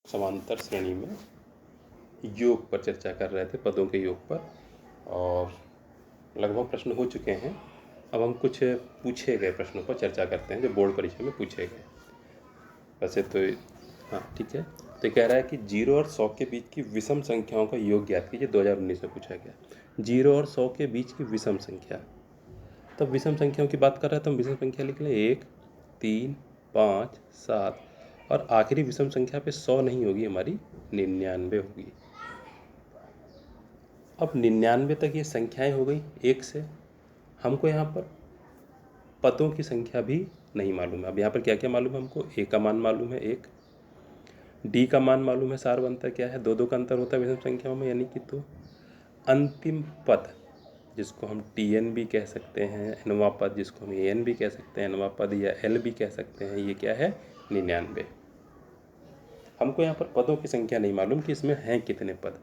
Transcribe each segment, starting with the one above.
समांतर श्रेणी में योग पर चर्चा कर रहे थे, पदों के योग पर, और लगभग प्रश्न हो चुके हैं। अब हम कुछ पूछे गए प्रश्नों पर चर्चा करते हैं जो बोर्ड परीक्षा में पूछे गए। वैसे तो हाँ ठीक है। तो कह रहा है कि 0 और 100 के बीच की विषम संख्याओं का योग ज्ञात कीजिए। 2019 में पूछा गया 0 और 100 के बीच की विषम संख्या। तब विषम संख्याओं की बात कर रहे हैं तो हम विषम संख्या लिख लें 1, 3, 5, 7, और आखिरी विषम संख्या पे 100 नहीं होगी हमारी, 99 होगी। अब 99 तक ये संख्याएं हो गई 1 से। हमको यहाँ पर पदों की संख्या भी नहीं मालूम है। अब यहाँ पर क्या क्या मालूम है हमको? ए का मान मालूम है 1, डी का मान मालूम है, सार बनता क्या है 2 का अंतर होता है विषम संख्याओं में, यानी कि तो अंतिम पद जिसको हम टी एन भी कह सकते हैं, एनवा पद जिसको हम ए एन भी कह सकते हैं, एनवा पद या एल भी कह सकते हैं, ये क्या है 99। हमको यहाँ पर पदों की संख्या नहीं मालूम कि इसमें हैं कितने पद।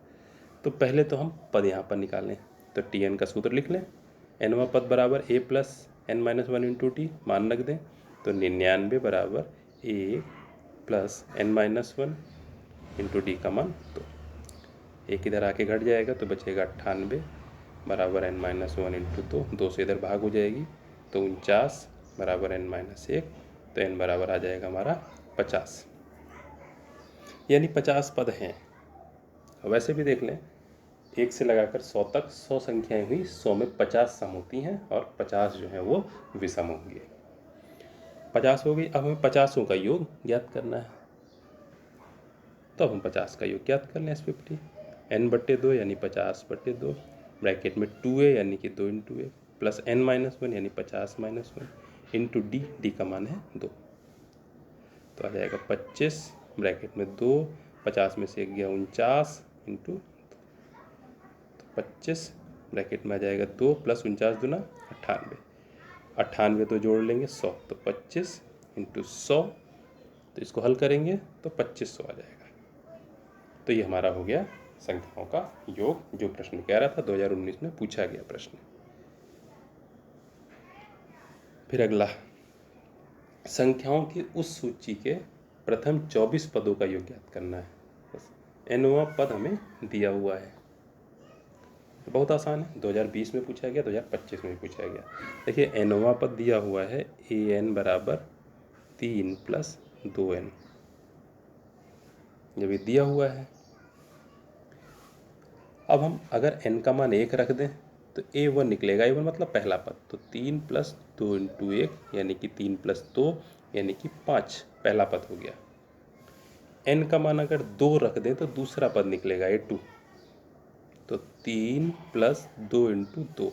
तो पहले तो हम पद यहाँ पर निकालें। तो टी एन का सूत्र लिख लें, एनवा पद बराबर A plus N minus 1 into T, मान रख दें। तो 99 बराबर A plus N minus 1 into D का मान 2। एक इधर आके घट जाएगा तो बचेगा 98 बराबर एन माइनस 1 इंटू 2 से इधर भाग हो जाएगी तो 49 बराबर एन माइनस 1। तो एन बराबर आ जाएगा हमारा 50, यानी 50 पद हैं। वैसे भी देख लें 1 से लगाकर 100 तक 100 संख्याएं हुई, 100 में 50 सम होती हैं और 50 जो है वो विषम होंगे। 50 हो गई। अब हमें 50 का योग ज्ञात करना है। तो हम 50 का योग ज्ञात कर लें। S50 n/2 यानी 50/2 ब्रैकेट में 2a यानी कि 2 इंटू ए प्लस n माइनस 1 यानी 50 माइनस 1 इंटू डी, डी का मान है 2। तो आ जाएगा 25 ब्रैकेट में 2, 50 में से 1 गया 49 इंटू 2। तो 25 ब्रैकेट में आ जाएगा 2 प्लस 49 दूना 98, 98 तो जोड़ लेंगे 100, तो 25 इंटू 100। तो इसको हल करेंगे तो 2500 आ जाएगा। तो ये हमारा हो गया संख्याओं का योग, जो प्रश्न कह रहा था 2019 में पूछा गया प्रश्न। फिर अगला, संख्याओं की उस सूची के प्रथम 24 पदों का योग ज्ञात करना है। एनवा पद हमें दिया हुआ है, बहुत आसान है। 2020 में पूछा गया, 2025 में भी पूछा गया। देखिए एनवा पद दिया हुआ है ए एन बराबर 3 प्लस 2n, जब ये दिया हुआ है। अब हम अगर n का मान 1 रख दें तो a1 निकलेगा। a1 मतलब पहला पद, तो 3 प्लस 2 इंटू 1 यानी कि 3 प्लस 2 यानी कि 5, पहला पद हो गया। n का मान अगर 2 रख दें तो दूसरा पद निकलेगा a2, तो 3 प्लस 2 इंटू 2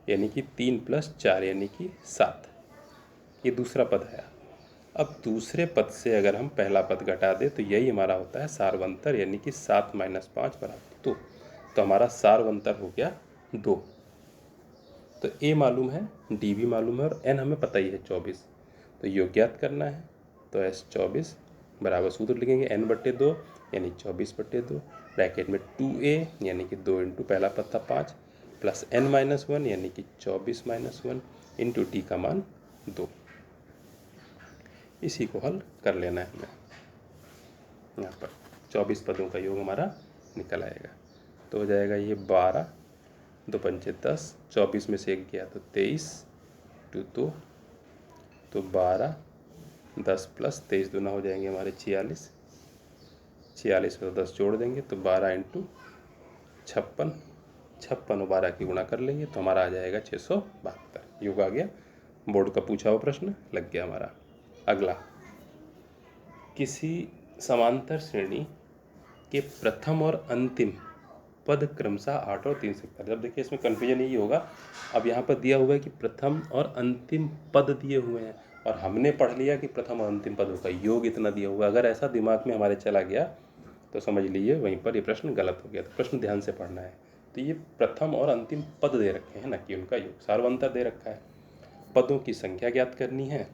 यानी कि 3 प्लस 4 यानी कि 7, ये दूसरा पद है। अब दूसरे पद से अगर हम पहला पद घटा दें तो यही हमारा होता है सारवंतर, यानी कि 7 माइनस 5 बराबर 2। तो हमारा सारवंतर हो गया 2। तो ए मालूम है, डी भी मालूम है और एन हमें पता ही है 24। तो योग ज्ञात करना है। तो S24 बराबर सूत्र लिखेंगे n/2 यानी 24/2 ब्रैकेट में 2a यानी कि 2 इंटू पहला पद था 5 प्लस n माइनस 1 यानी कि 24 माइनस 1 इंटू डी का मान 2। इसी को हल कर लेना है हमें। यहाँ पर 24 पदों का योग हमारा निकल आएगा। तो हो जाएगा ये 12, 2 पंचे 10, 24 में से 1 गया तो 23 टू 2, तो 12, 10 प्लस 23 दूना हो जाएंगे हमारे 46, 46 में 10 जोड़ देंगे तो 12 इंटू 56, 56 और 12 की गुणा कर लेंगे तो हमारा आ जाएगा 672। योग आ गया। बोर्ड का पूछा हुआ प्रश्न लग गया हमारा। अगला, किसी समांतर श्रेणी के प्रथम और अंतिम पद क्रमशः 8 और 3 से 41। अब देखिए इसमें कन्फ्यूजन यही होगा। अब यहाँ पर दिया हुआ है कि प्रथम और अंतिम पद दिए हुए हैं और हमने पढ़ लिया कि प्रथम और अंतिम पदों का योग इतना दिया हुआ है। अगर ऐसा दिमाग में हमारे चला गया तो समझ लीजिए वहीं पर ये प्रश्न गलत हो गया। तो प्रश्न ध्यान से पढ़ना है। तो ये प्रथम और अंतिम पद दे रखे हैं ना कि उनका योग, सारवंतर दे रखा है। पदों की संख्या ज्ञात करनी है,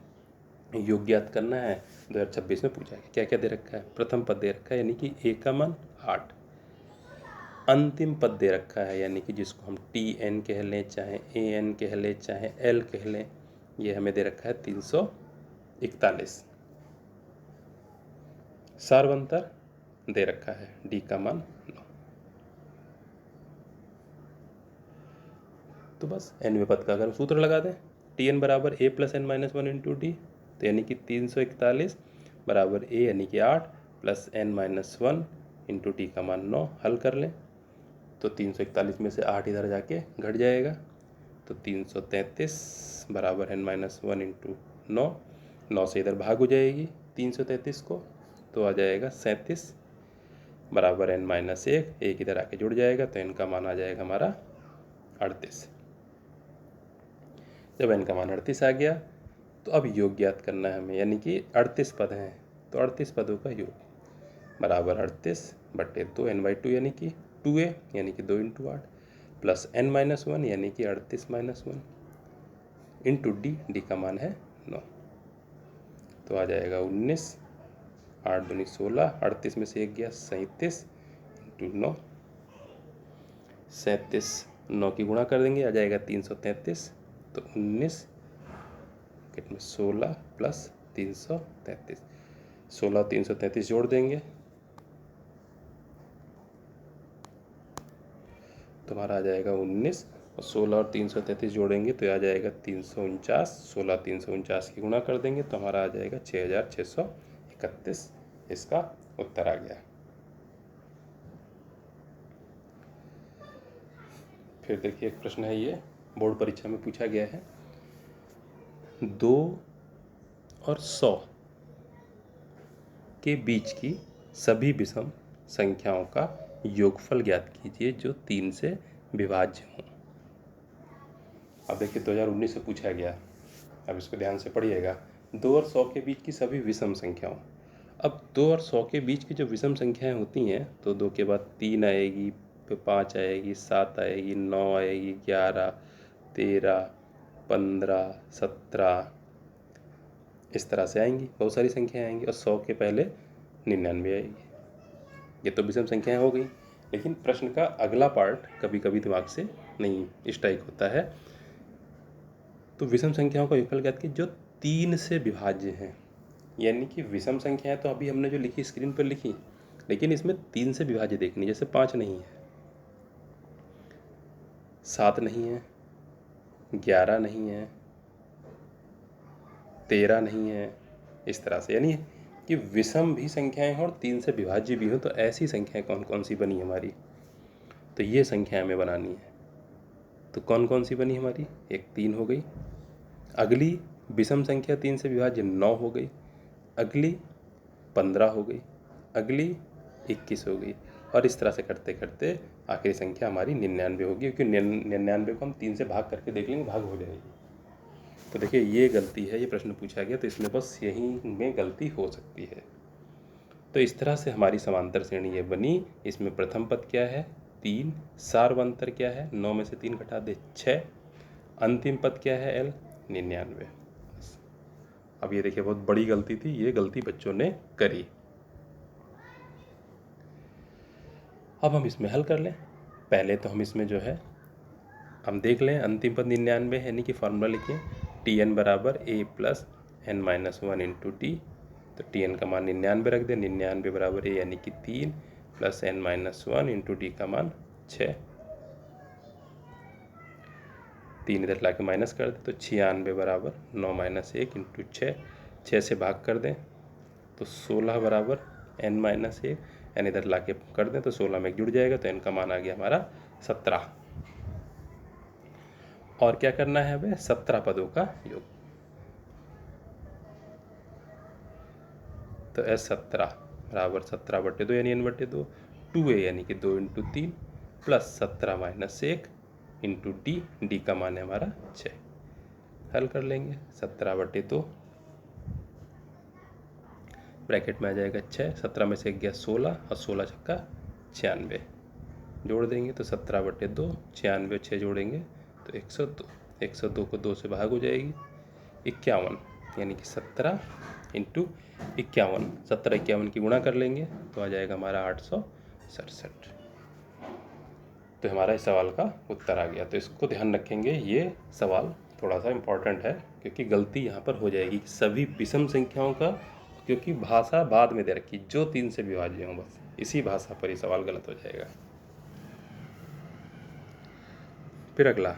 योग ज्ञात करना है। 2026 में पूछा है क्या क्या दे रखा है। प्रथम पद दे रखा है यानी कि ए का मान 8, अंतिम पद दे रखा है यानी कि जिसको हम टी एन कह लें, चाहे ए एन कह लें, चाहे एल कह लें, ये हमें दे रखा है 341। सारवंतर दे रखा है, डी का मान 9। तो बस nवें पद का अगर सूत्र लगा दें, Tn बराबर a plus n minus 1 into D, तो यानी कि 341 बराबर a यानी कि 8 plus n minus 1 into T का मान 9। हल कर लें तो 341 में से 8 इधर जाके घट जाएगा, तो 333 बराबर n माइनस 1 इंटू 9, 9 से इधर भाग हो जाएगी 333 को, तो आ जाएगा 37 बराबर n माइनस 1, एक इधर आके जुड़ जाएगा, तो n का मान आ जाएगा हमारा 38। जब n का मान 38 आ गया तो अब योग ज्ञात करना है हमें, यानी कि 38 पद हैं, तो 38 पदों का योग बराबर 38/2 n/2 यानी कि 2a यानी कि 2 इंटू 8 प्लस n माइनस 1 यानी कि 38 माइनस 1 इंटू डी का मान है 9, तो आ जाएगा 19, 8 दूनी 16, 38 में से एक गया 37 इंटू 9, 37 9 की गुणा कर देंगे आ जाएगा 333, तो 19 कितने 16 प्लस 333, 16 333 जोड़ देंगे तो हमारा आ जाएगा 19, और 16 और 333 जोड़ेंगे तो आ जाएगा 349, 16 349 की गुणा कर देंगे तो हमारा आ जाएगा 6631। इसका उत्तर आ गया। फिर देखिए एक प्रश्न है, ये बोर्ड परीक्षा में पूछा गया है, 2 और 100 के बीच की सभी विषम संख्याओं का योगफल ज्ञात कीजिए जो 3 से विभाज्य हों। अब देखिए 2019 से पूछा गया, अब इसको ध्यान से पढ़िएगा। 2 और 100 के बीच की सभी विषम संख्याओं, अब 2 और 100 के बीच की जो विषम संख्याएं होती हैं, तो 2 के बाद 3 आएगी, फिर 5 आएगी, 7 आएगी, 9 आएगी, 11, 13, 15, 17, इस तरह से आएंगी, बहुत सारी संख्याएं आएंगी, और 100 के पहले 99 आएगी। ये तो विषम संख्याएं हो गई, लेकिन प्रश्न का अगला पार्ट कभी कभी दिमाग से नहीं स्ट्राइक होता है। तो विषम संख्याओं का योगफल ज्ञात कीजिए जो 3 से विभाज्य हैं, यानी कि विषम संख्याएं तो अभी हमने जो लिखी स्क्रीन पर लिखी, लेकिन इसमें 3 से विभाज्य देखनी, जैसे 5 नहीं है, 7 नहीं है, 11 नहीं है, 13 नहीं है, इस तरह से, यानी कि विषम भी संख्याएं हों और 3 से विभाज्य भी हो, तो ऐसी संख्याएं कौन कौन सी बनी हमारी, तो ये संख्या हमें बनानी है। तो कौन कौन सी बनी हमारी, एक 3 हो गई, अगली विषम संख्या 3 से विभाज्य 9 हो गई, अगली 15 हो गई, अगली 21 हो गई, और इस तरह से करते करते आखिरी संख्या हमारी 99 होगी, क्योंकि 99 को हम 3 से भाग करके देख लेंगे, भाग हो जाएगी। तो देखिए ये गलती है, ये प्रश्न पूछा गया तो इसमें बस यही में गलती हो सकती है। तो इस तरह से हमारी समांतर श्रेणी ये बनी। इसमें प्रथम पद क्या है 3, सार्वंतर क्या है 9 में से 3 घटा दे 6, अंतिम पद क्या है L 99। अब ये देखिए बहुत बड़ी गलती थी, ये गलती बच्चों ने करी। अब हम इसमें हल कर लें। पहले तो हम इसमें जो है हम देख लें, अंतिम पद 99 है, यानी कि फार्मूला लिखिए Tn बराबर a plus n minus 1 into T, तो Tn का मान 99 रख दें, 99 बराबर a यानी कि 3 plus n minus 1 into T का मान 6, 3 इधर ला के माइनस कर दें तो 96 बराबर 9 माइनस 1 इंटू 6, 6 से भाग कर दें तो 16 बराबर n माइनस 1, n इधर ला के कर दें तो 16 में एक जुड़ जाएगा, तो n का मान आ गया हमारा 17। और क्या करना है हमें 17 पदों का योग, तो S17 बराबर 17/2 यानी n/2, 2a यानी कि 2 into 3 plus 17 minus 1 into D का मान है हमारा 6। हल कर लेंगे 17/2, ब्रैकेट में आ जाएगा 6, 17 में से एक गया 16, और 16 छक्का 96, जोड़ देंगे तो 17/2, 96 6 जोड़ेंगे तो 102, 102 को 2 से भाग हो जाएगी, 51 यानी कि 17 इंटू 51, 17 51 की गुणा कर लेंगे तो आ जाएगा हमारा 867। तो हमारा इस सवाल का उत्तर आ गया। तो इसको ध्यान रखेंगे, ये सवाल थोड़ा सा इम्पॉर्टेंट है, क्योंकि गलती यहाँ पर हो जाएगी, सभी विषम संख्याओं का क्योंकि भाषा बाद में दे रखी, जो 3 से विभाज्य हो बस इसी भाषा पर ही सवाल गलत हो जाएगा। फिर अगला,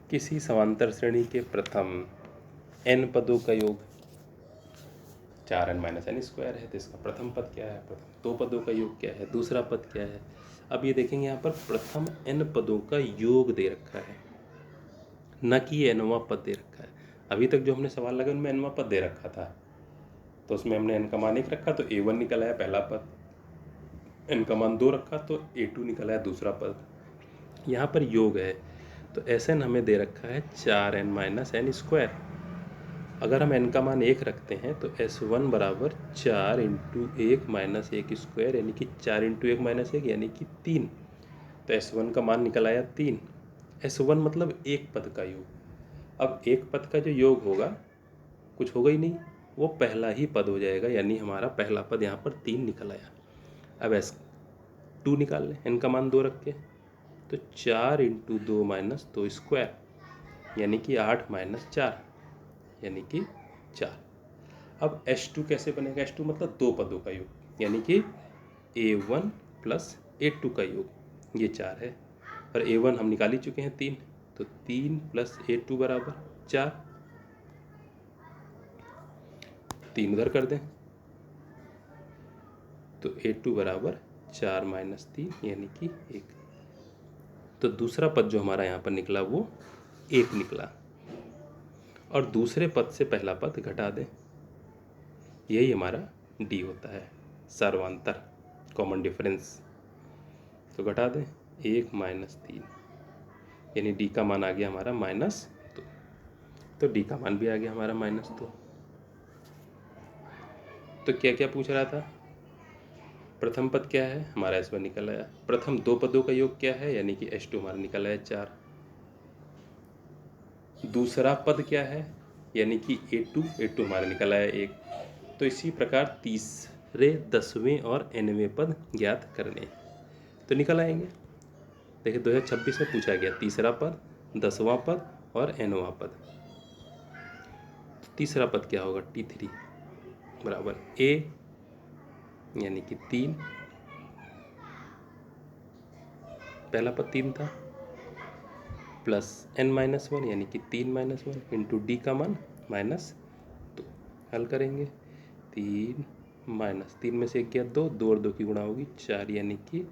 किसी समांतर श्रेणी के प्रथम n पदों का योग 4n माइनस एन स्क्वायर है, तो इसका प्रथम पद क्या है, प्रथम 2 पदों का योग क्या है, दूसरा पद क्या है। अब ये देखेंगे यहाँ पर प्रथम n पदों का योग दे रखा है, न कि nवां पद दे रखा है। अभी तक जो हमने सवाल लगा उनमें nवां पद दे रखा था, तो उसमें हमने n का मान 1 रखा तो a1 निकल आया पहला पद, n का मान 2 रखा तो a2 निकल आया दूसरा पद। यहाँ पर योग है तो Sn हमें दे रखा है 4n माइनस एन स्क्वायर। अगर हम n का मान 1 रखते हैं तो S1 बराबर 4 इंटू 1 माइनस 1 स्क्वायर, यानी कि 4 इंटू 1 माइनस 1 यानी कि 3। तो S1 का मान निकल आया 3। S1 मतलब एक पद का योग। अब एक पद का जो योग होगा कुछ होगा ही नहीं, वो पहला ही पद हो जाएगा, यानी हमारा पहला पद यहाँ पर 3 निकल आया। अब S2 निकाल लें, n का मान 2 रख के, तो 4 इंटू 2 माइनस 2 स्क्वायर, यानी कि 8 माइनस 4 यानी कि 4। अब H2 कैसे बनेगा, H2 मतलब 2 पदों का योग, यानी कि A1 प्लस A2 का योग, ये 4 है, और A1 हम निकाल ही चुके हैं 3, तो 3 प्लस A2 बराबर 4, 3 उधर कर दें तो A2 बराबर 4 माइनस 3 यानी कि 1। तो दूसरा पद जो हमारा यहाँ पर निकला वो 1 निकला, और दूसरे पद से पहला पद घटा दें, यही हमारा D होता है, सर्वांतर कॉमन डिफरेंस। तो घटा दें 1 माइनस 3, यानी D का मान आ गया हमारा -2, तो D का मान भी आ गया हमारा -2। तो क्या क्या पूछ रहा था, प्रथम पद क्या है, हमारा S1 निकल आया, प्रथम 2 पदों का योग क्या है, यानी कि H2 हमारा निकल आया 4, दूसरा पद क्या है, यानी कि A2 हमारा निकल आया 1। तो इसी प्रकार तीसरे, 10वें और nवें पद ज्ञात करने, तो निकल आएंगे। देखिए 2026 में पूछा गया तीसरा पद, 10वां पद और nवां पद। तो तीसरा पद क्या होगा, T3 बराबर A यानी कि 3, पहला पद 3 था, प्लस n-1 यानी कि 3-1 इंटू D का मान -2। हल करेंगे, 3 में से 1 गया 2, 2 और 2 की गुणा होगी 4, यानी कि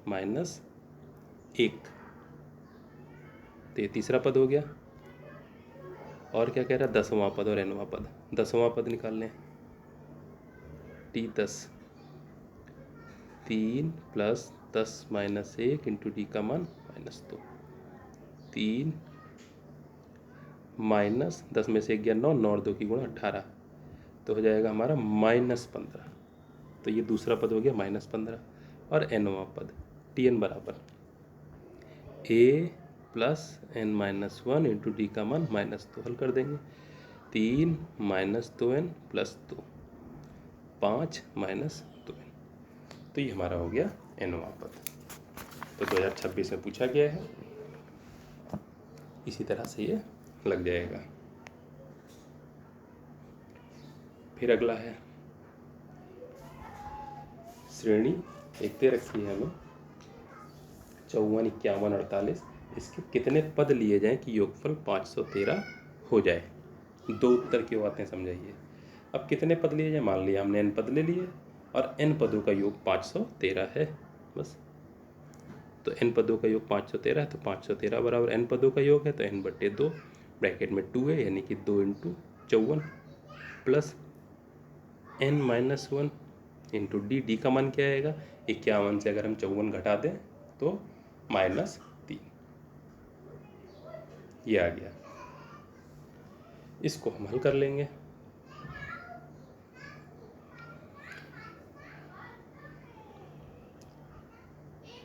-1। तो ये तीसरा पद हो गया। और क्या कह रहा है, 10वां पद और nवां पद। 10वां पद निकाल लें, T10, 3 plus 10 minus 1 into D का मान -2, 3 माइनस 10 में से 1 गया 9, 9 और 2 की गुणा 18, तो हो जाएगा हमारा -15। तो ये दूसरा पद हो गया -15। और nवां पद Tn बराबर A plus n-1 into D का मान -2। हल कर देंगे, 3 minus 2n plus 2, 5 minus 2n। तो ये हमारा हो गया nवां पद। तो 2026 में पूछा गया है, इसी तरह से ये लग जाएगा। फिर अगला है श्रेणी, एक दे रखी है हमें 54, 51, 48, इसके कितने पद लिए जाएं कि योगफल 513 हो जाए। 2 उत्तर क्यों आते हैं समझाइए। अब कितने पद लिए जाए, मान लिया हमने n पद ले लिए और n पदों का योग 513 है बस। तो n पदों का योग 513 है, तो 513 बराबर n पदों का योग है, तो n/2 ब्रैकेट में 2 है, यानी कि 2 into 54 plus n-1 into D का मान क्या आएगा, 51 से अगर हम 54 घटा दें तो -3, ये आ गया। इसको हम हल कर लेंगे,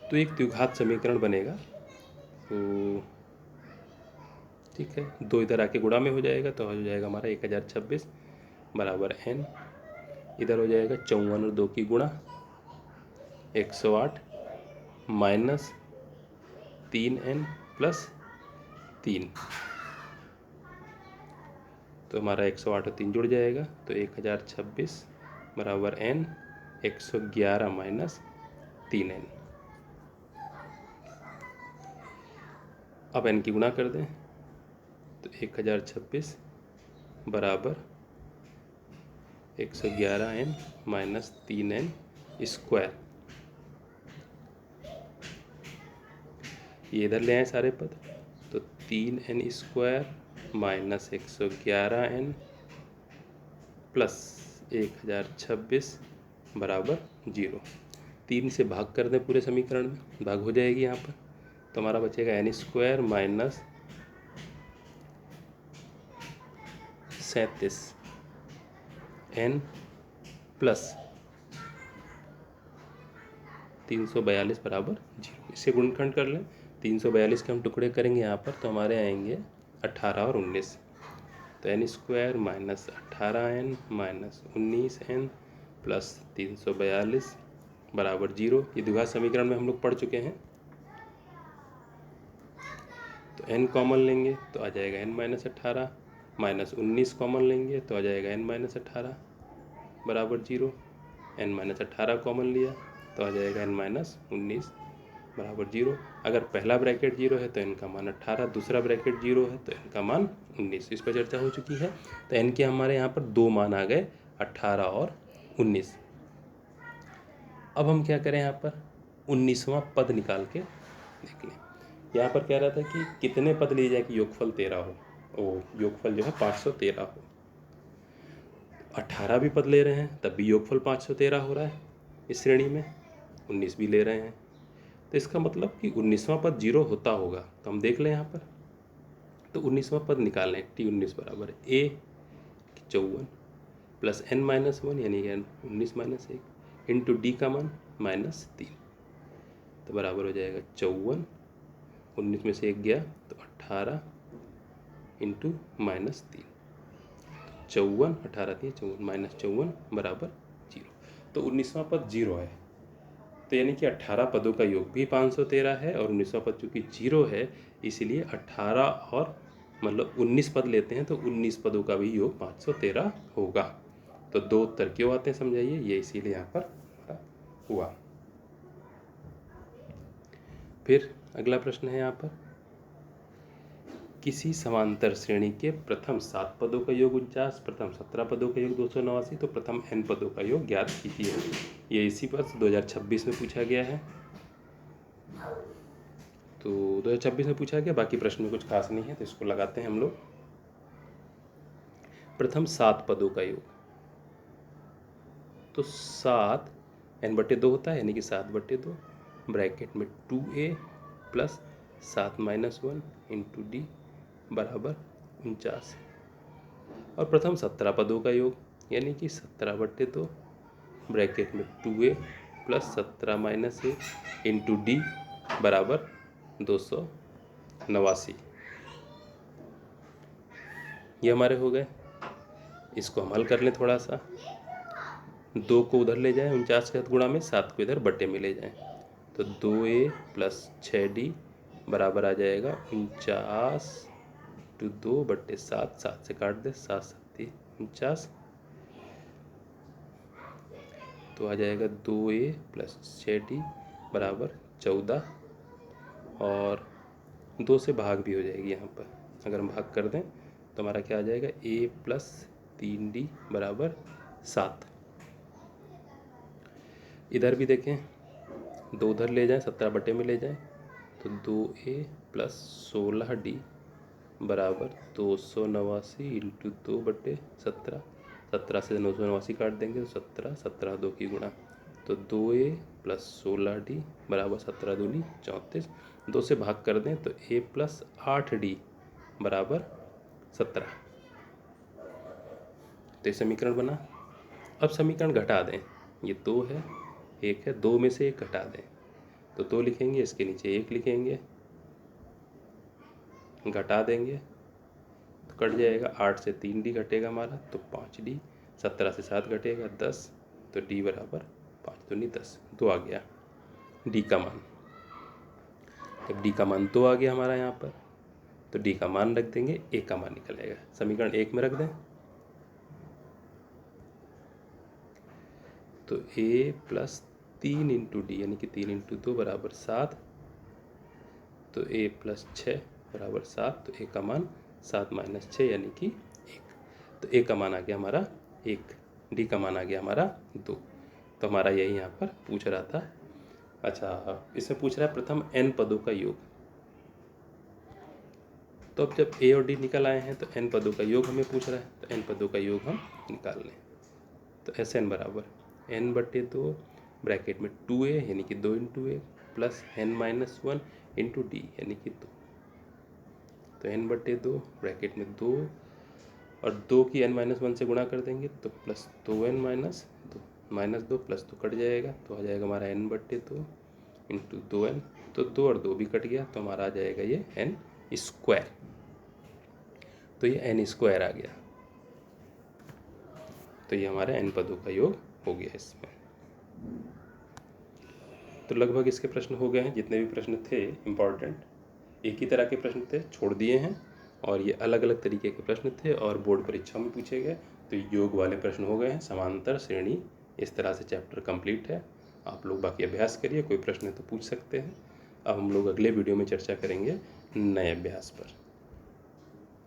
तो एक द्विघात समीकरण बनेगा। तो ठीक है, 2 इधर आके गुणा में हो जाएगा, तो हो जाएगा हमारा 1026 बराबर n, इधर हो जाएगा 54 और 2 की गुणा 108 माइनस 3n प्लस 3, तो हमारा 108 और 3 जुड़ जाएगा, तो 1026 बराबर n 111 माइनस 3n। अब n की गुणा कर दें तो 1026 बराबर 111n माइनस 3n स्क्वायर। ये इधर ले आए सारे पद, तो 3n square minus 111n plus 1026 बराबर 0। 3 से भाग कर दें पूरे समीकरण में, भाग हो जाएगी यहाँ पर, तो हमारा बचेगा n square minus 37 n plus 342 बराबर 0। इससे गुणनखंड कर लें, 342 के हम टुकड़े करेंगे यहाँ पर, तो हमारे आएंगे 18 और 19। तो n square minus 18n minus 19n plus 342 बराबर 0। ये द्विघात समीकरण में हम लोग पढ़ चुके हैं। तो n कॉमन लेंगे तो आ जाएगा n माइनस 18, माइनस 19 कॉमन लेंगे तो आ जाएगा n माइनस 18 बराबर 0। n माइनस 18 कॉमन लिया तो आ जाएगा n माइनस 19 बराबर 0। अगर पहला ब्रैकेट 0 है तो n का मान 18, दूसरा ब्रैकेट 0 है तो n का मान 19। इस पर चर्चा हो चुकी है। तो n के हमारे यहाँ पर दो मान आ गए, 18 और 19। अब हम क्या करें, यहाँ पर 19वां पद निकाल के देख लें। यहाँ पर कह रहा था कि कितने पद लिए जाए कि योगफल 13 हो, योगफल जो है 513 हो। 18 भी पद ले रहे हैं तब भी योगफल 513 हो रहा है इस श्रेणी में, 19 भी ले रहे हैं, तो इसका मतलब कि 19वां पद 0 होता होगा। तो हम देख लें यहाँ पर, तो 19वां पद निकालें, T19 बराबर a 54 प्लस n माइनस 1 यानी 19 माइनस 1 इंटू डी का मान -3, तो बराबर हो जाएगा 54। 19 में से 1 गया तो 18 इंटू -3, 54, 18 थी 54 माइनस 54 बराबर 0। तो 19वां पद 0 है, तो यानी कि 18 पदों का योग भी 513 है, और 19वां पद चूँकि 0 है इसीलिए 18 और मतलब 19 पद लेते हैं तो 19 पदों का भी योग 513 होगा। तो दो उत्तर क्यों आते हैं समझाइए, ये इसीलिए यहाँ पर हमारा हुआ। फिर अगला प्रश्न है यहाँ पर, किसी समांतर श्रेणी के प्रथम 7 पदों का योग 49, प्रथम 17 पदों का योग 289, तो प्रथम n पदों का योग ज्ञात कीजिए। ये इसी वर्ष 2026 में पूछा गया है, तो 2026 में पूछा गया, बाकी प्रश्न में कुछ खास नहीं है तो इसको लगाते हैं हम लोग। प्रथम 7 पदों का योग, तो 7 n/2 होता है, यानी कि 7/2 ब्रैकेट में 2a plus 7 minus 1 into D बराबर 49। और प्रथम 17 पदों का योग, यानी कि 17/2 ब्रैकेट में 2a plus 17 minus 1 into D बराबर 289। ये हमारे हो गए। इसको हम हल कर लें थोड़ा सा, 2 को उधर ले जाएं 49 के साथ गुणा में, 7 को इधर बट्टे में ले जाएं, तो 2a प्लस 6d बराबर आ जाएगा 49 टू 2/7, 7 से काट दे, 7 7 49, तो आ जाएगा 2a प्लस 6d बराबर 14, और 2 से भाग भी हो जाएगी यहाँ पर। अगर हम भाग कर दें तो हमारा क्या आ जाएगा, a प्लस 3d बराबर 7। इधर भी देखें, 2 उधर ले जाएं 17 बटे में ले जाएं, तो 2a प्लस 16d बराबर 289 इंटू 2/17, 17 से 989 काट देंगे तो 17, 17 2 की गुणा, तो 2a प्लस 16d बराबर 17 दूनी 34। 2 से भाग कर दें तो a प्लस 8d बराबर 17। तो ये समीकरण बना। अब समीकरण घटा दें, ये 2 है 1 है, 2 में से 1 घटा दें, तो 2 लिखेंगे, इसके नीचे 1 लिखेंगे, घटा देंगे तो कट जाएगा, 8 से 3d घटेगा हमारा तो 5d, 17 से 7 घटेगा 10, तो d बराबर 5 दूनी 10, 2 आ गया d का मान। जब d का मान 2 आ गया हमारा यहाँ पर, तो डी का मान रख देंगे, ए का मान निकल आएगा। समीकरण 1 में रख दें तो ए प्लस 3 इंटू डी यानी कि 3 इंटू 2 बराबर 7, तो ए प्लस 6 बराबर 7, तो ए का मान 7 माइनस 6 यानी कि 1। तो ए का मान आ गया हमारा 1, डी का मान आ गया हमारा 2। तो हमारा यही यहाँ पर पूछ रहा था। अच्छा, इसमें पूछ रहा है प्रथम n पदों का योग। तो अब जब ए और डी निकल आए हैं तो n पदों का योग हमें पूछ रहा है, तो n पदों का योग हम निकाल लें। तो एस एन बराबर n/2 ब्रैकेट में 2a यानी कि 2 इंटू ए प्लस n-1 इंटू डी यानी कि 2। तो n/2 ब्रैकेट में 2 और 2 की n-1 से गुणा कर देंगे तो plus 2n minus 2 plus 2 cut जाएगा, तो आ जाएगा हमारा n/2 इंटू 2n। तो 2 और 2 भी कट गया, तो हमारा आ जाएगा ये n स्क्वायर। तो ये n स्क्वायर आ गया। तो ये हमारे n पदों का योग हो गया इसमें। तो लगभग इसके प्रश्न हो गए हैं। जितने भी प्रश्न थे इम्पॉर्टेंट, एक ही तरह के प्रश्न थे, छोड़ दिए हैं, और ये अलग अलग तरीके के प्रश्न थे और बोर्ड परीक्षा में पूछे गए। तो योग वाले प्रश्न हो गए हैं, समांतर श्रेणी, इस तरह से चैप्टर कंप्लीट है। आप लोग बाकी अभ्यास करिए, कोई प्रश्न है तो पूछ सकते हैं। अब हम लोग अगले वीडियो में चर्चा करेंगे नए अभ्यास पर।